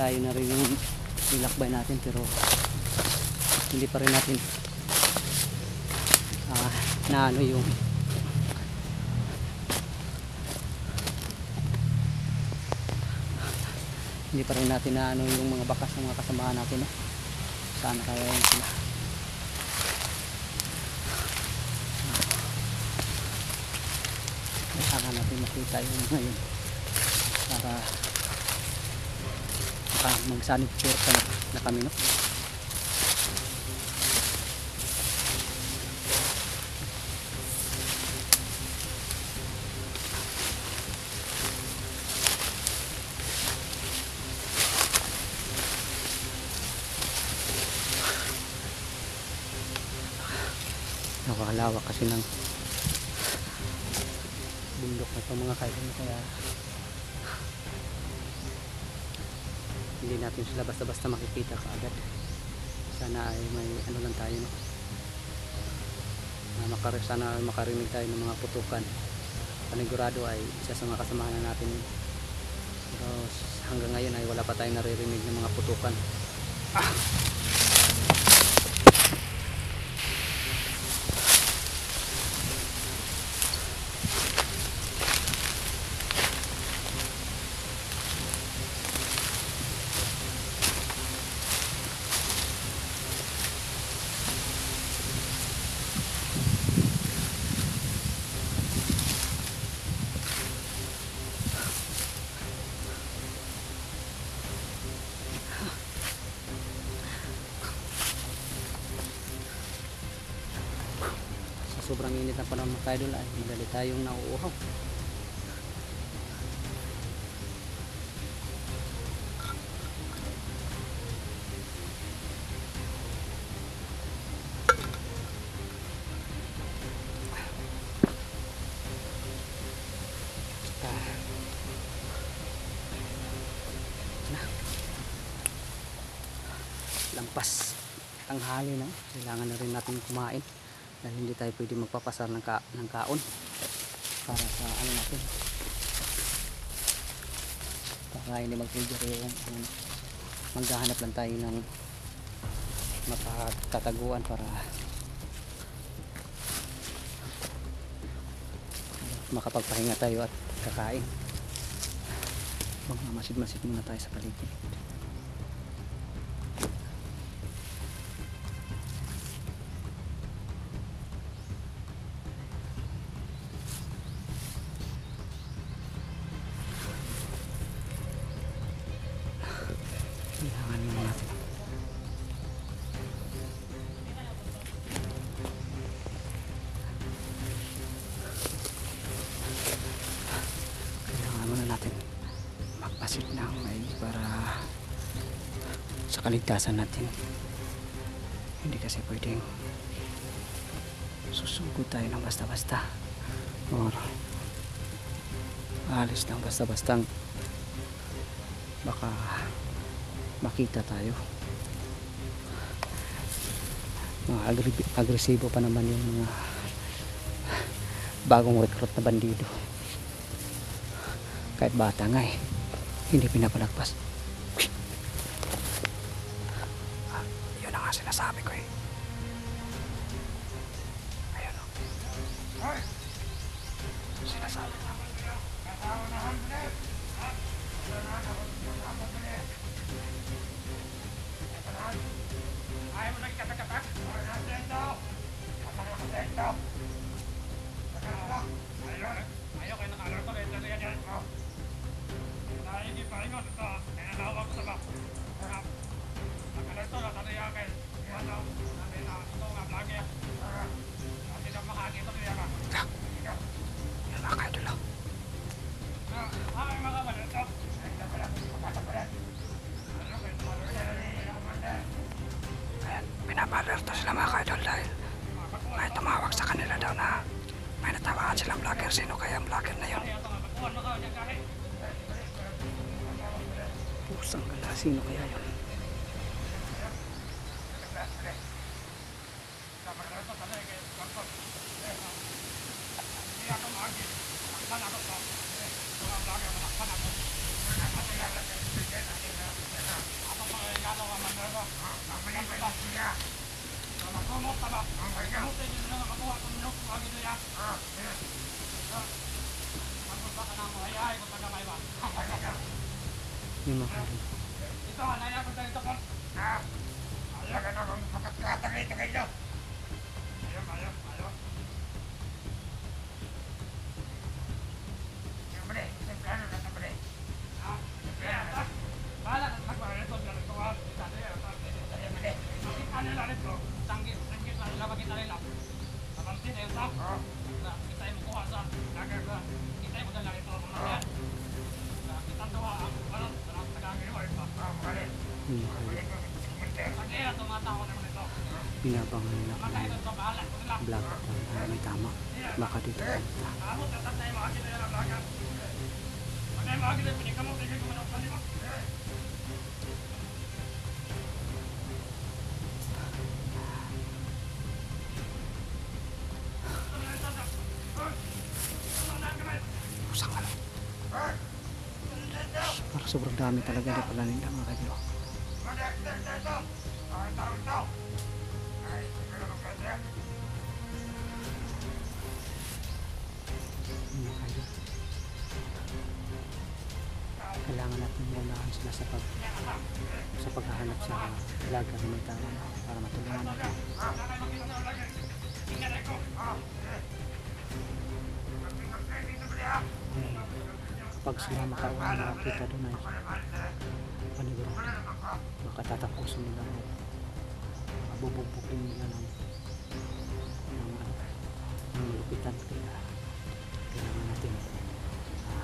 malayo na rin yung nilakbay natin, pero hindi pa rin natin naano yung hindi pa rin natin naano yung mga bakas ng mga kasamahan natin, no? Sana kaya yun sila. Saka natin makita yung ngayon para magsanib porta na kami, no? Napakalawak kasi ng bundok na ito mga kaibigan, kaya hindi natin sila basta-basta makikita kaagad. Sana ay may ano lang tayo, no? Sana makarinig tayo ng mga putukan. Panigurado ay isa sa mga kasamahan natin, pero hanggang ngayon ay wala pa tayong naririnig ng mga putukan. Sobrang init na panahon mga idol ay dali tayong nauuhaw. Lampas tanghali na, kailangan na rin natin kumain dahil hindi tayo pwede magpapasar ng kaon para sa ano natin, para hindi mag-trigger yung maghahanap lang tayo ng mapagtataguan para makapagpahinga tayo at kakain. Masid-masid muna tayo sa paligid. Magpasit ng may para sa kaligtasan natin. Hindi kasi pwedeng susugod tayo ng basta-basta or alis ng basta-bastang baka makita tayo. Mga agresibo pa naman yung mga bagong recruit na bandido. Kahit bata nga eh, hindi pinapalagpas. Yun ang nga sinasabi ko eh. Ayun o. Sinasabi ko. Pinapalerto sila mga kaidol dahil may tumawag sa kanila daw na may natawagan silang vlogger. Sino kaya ang vlogger na yun? Pusang gala, sino kaya yun? Yung mga kaidol. Binabangan nila kung vlog at may tama. Baka dito pumunta. Pusang ano. Parang sobrang dami talaga na pala nila mga kaidol. Kailangan natin maunahan sila sa paghahanap sa vlogger na may tama para matulungan natin. Pag sila makakita doon ay panigurado, baka tatapusin nila bubugbugin nila ng lupitan. Kaya kailangan natin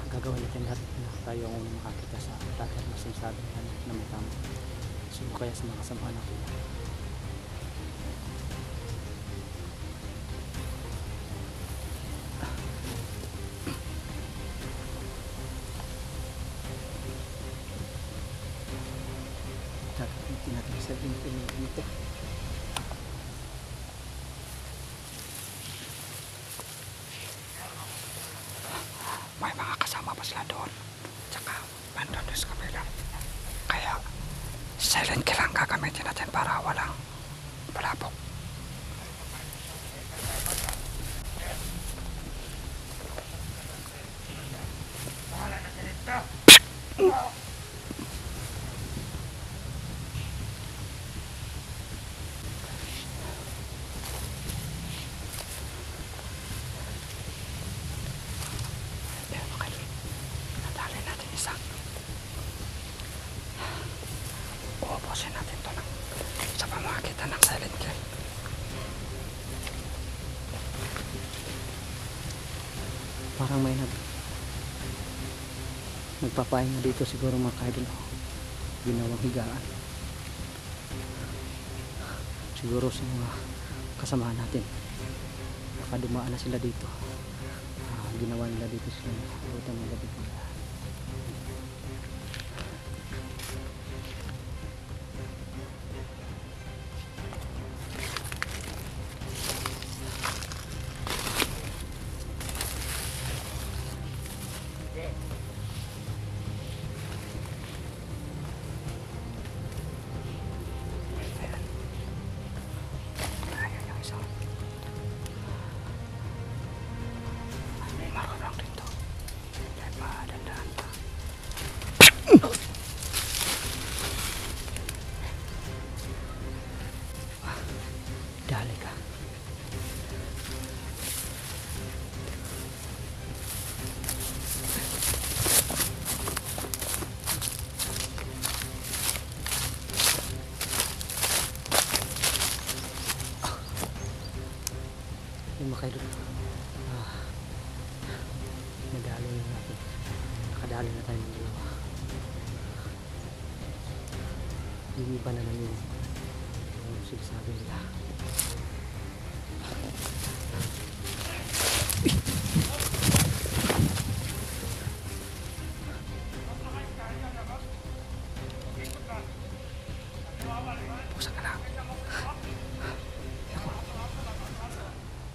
gagawin natin lahat na tayo ang unang makakita sa vlogger na sinasabi na may tama. So kaya sa mga kasamahan natin, tatapitin natin sa dito. May mga kasama pa sila doon, tsaka bandon doon sa kabila. Kaya silent kill lang gagamitin natin para walang palabok. Uubusin natin ito sa pamamagitan ng silent kill. Parang may nagpapahinga dito siguro mga kaidol. Ginawang higaan siguro sa mga kasamahan natin. Baka dumaan na sila dito. Ginawa nila dito sila utang nila dito. Dali ka. Yung makaidol. Nadali na natin. Nakadali na tayo ng dalawa. Yung iba na lang yung sinasabi nila. Pusa ka lang.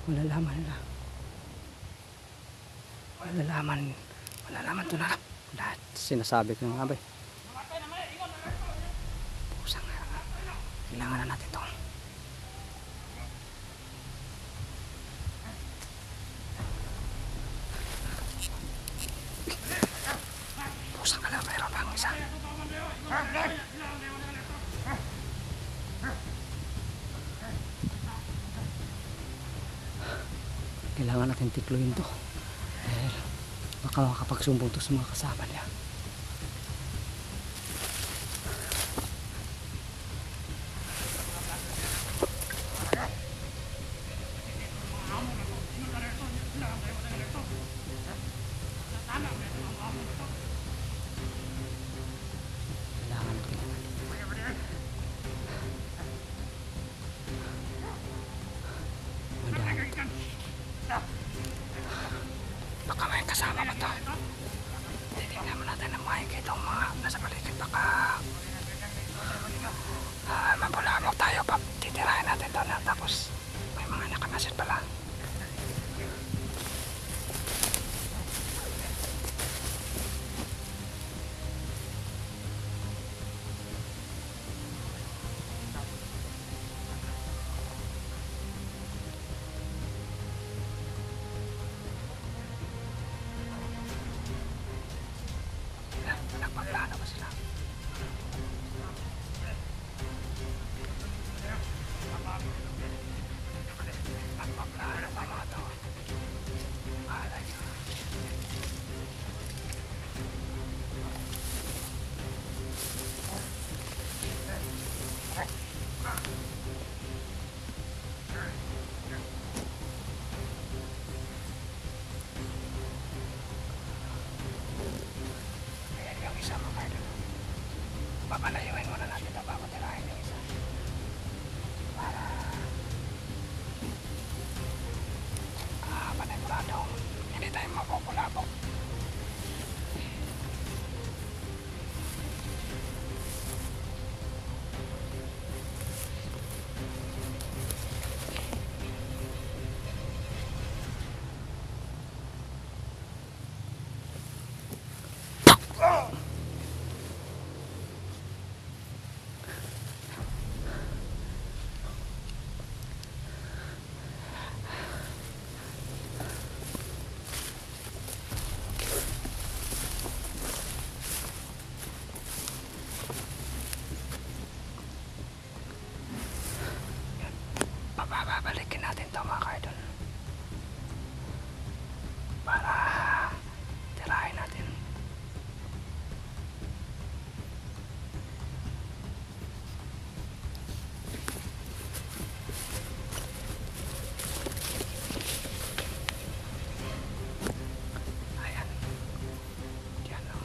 Malalaman nila. Malalaman ito na lang. Lahat sinasabi ko nga ba. Pusa. Kailangan na natin to. Pusang ka lang, mayroon pang isa. Kailangan natin tikluin to dahil baka makapagsumbong to sa mga kasama niya. Kailangan natin madami. Baka may kasama pa to. Titignan mo natin ang mga itong mga nasa paligid. Baka mapulabok tayo. Titirahin natin to na tapos may mga nakamasid pala. Nagpaplano ba sila? Nagpaplano ba mga to? Alay. Yung isa mga idol, papalayuin muna natin ito bago tirahin yung isa para paniguradong hindi tayo mapupulabok. Babalikin natin ito mga kaidol para tirahin natin. Ayan. Diyan o.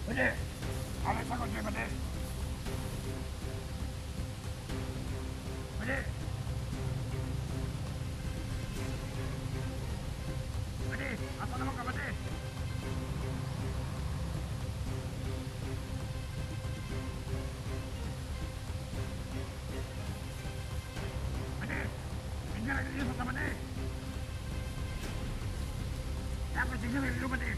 Pwede! Alas ako siya, pwede! Pwede! Pwede! Ako naman ka, pwede! Pwede! Tingnan ang iyo sa pwede! Dapat tingnan ang iyo, pwede!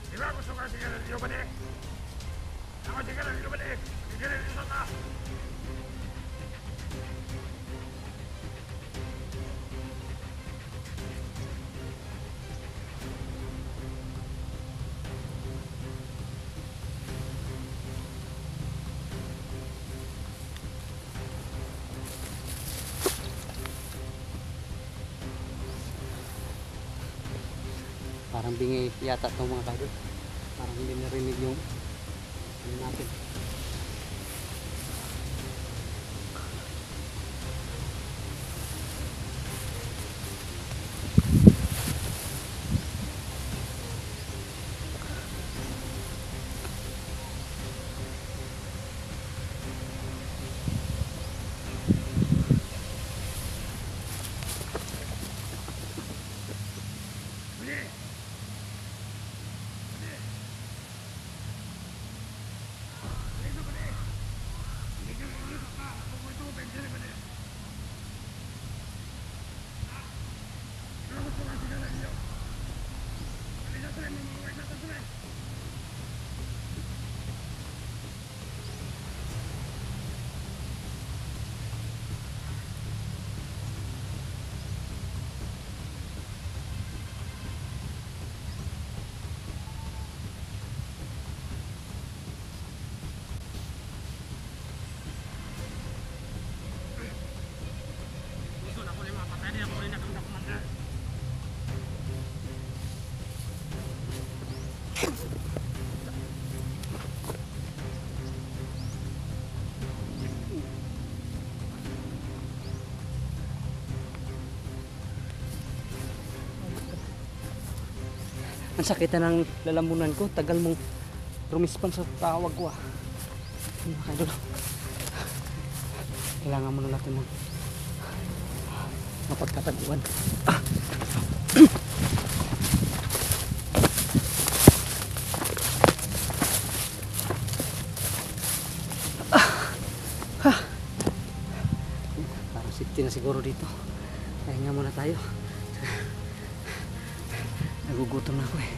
Diba gusto ka tingnan ang iyo, pwede? Ako tingnan ang iyo, pwede! Tingnan ang iyo sa taas! Parang bingi yata itong mga kaidol. Parang hindi narinig yung ano natin. Ang sakit na ng lalamunan ko. Tagal mong rumispan sa tawag ko ah. Mga kaidol. Kailangan muna natin mapagkataguan. Parang safety na siguro dito. Pahinga muna tayo. Nagugutom na ako eh.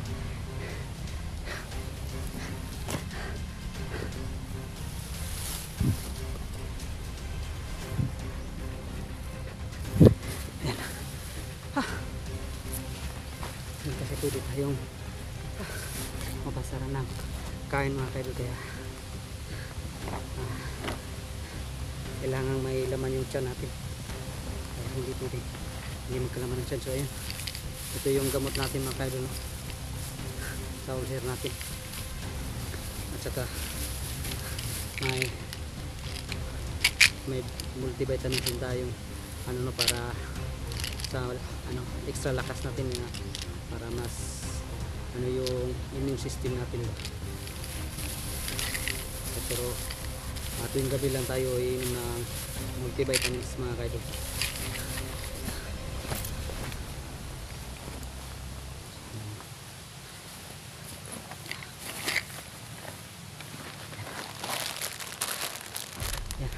Kasi pwede tayong mapasara ng kain mga kaidol, kaya kailangan may laman yung tiyan natin, kaya hindi pwede hindi magkalaman ng tiyan. So ayan, ito yung gamot natin mga kaidol, no? Sa ulcer natin, at saka may multivitamin din tayong ano, no, para sa ano, extra lakas natin na para mas ano yung immune system natin ba. Pero tuwing gabi lang tayo iinom ng multivitamins mga kaidol. Yan.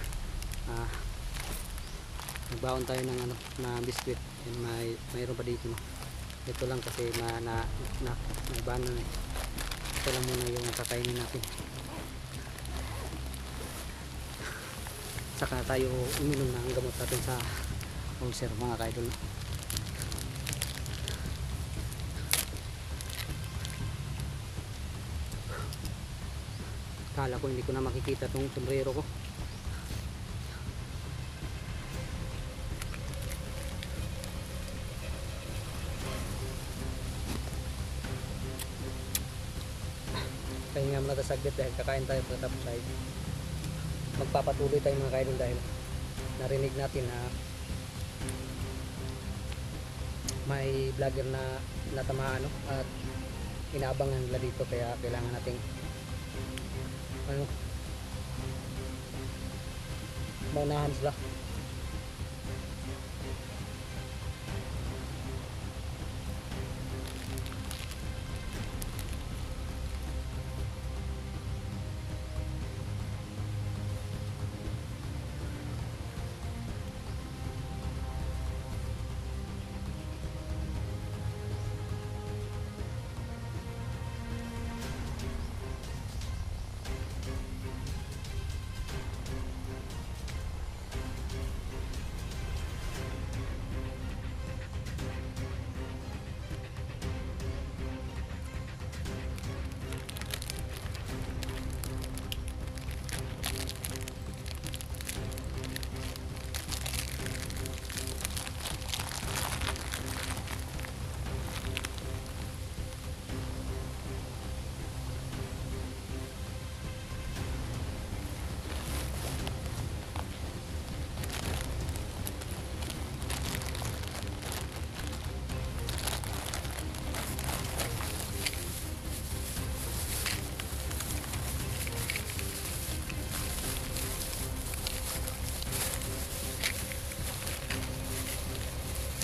Nagbaon tayo ng ano, na biskwit. Mayroon pa dito, no? Ito lang kasi naibana na eh. Ito lang muna yung kakainin natin. Saka tayo uminom ng gamot natin sa ulcer mga kaidol. Kala ko hindi ko na makikita tong sombrero ko. Pahinga muna tayo saglit dahil kakain tayo pagkatapos ay magpapatuloy tayo mga kaidol, dahil narinig natin na may vlogger na natamaan, no? At inaabangan nila dito, kaya kailangan nating ano, maunahan sila.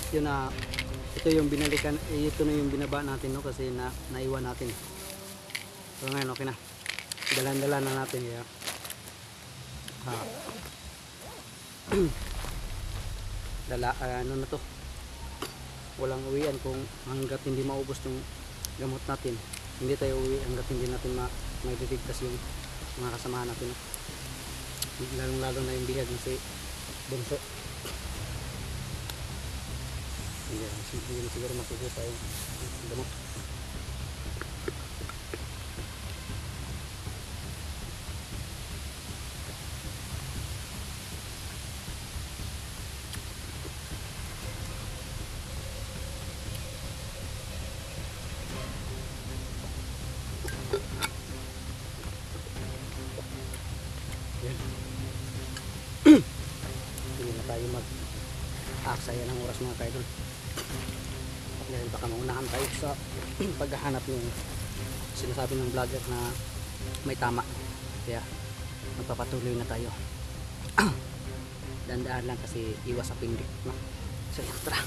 Yun na, ito yung binalikan, ito na yung binaba natin, no, kasi naiwan natin. So ngayon okay na, dalan-dala na natin, kaya ano na to, walang uwian kung hanggat hindi maubos yung gamot natin. Hindi tayo uwi hanggat hindi natin maididigtas yung mga kasamahan natin, no? Lalong-lalo na yung bihag na si Bunso. Hindi siguro makukuha yung gamot. Hindi na tayo mag-aksaya ng oras mga kaidol. dahil baka maunahan tayo sa paghahanap ng sinasabi ng vlogger na may tama, kaya magpapatuloy na tayo. Dandaan lang kasi iwas sa pindik, no? So yan, tara.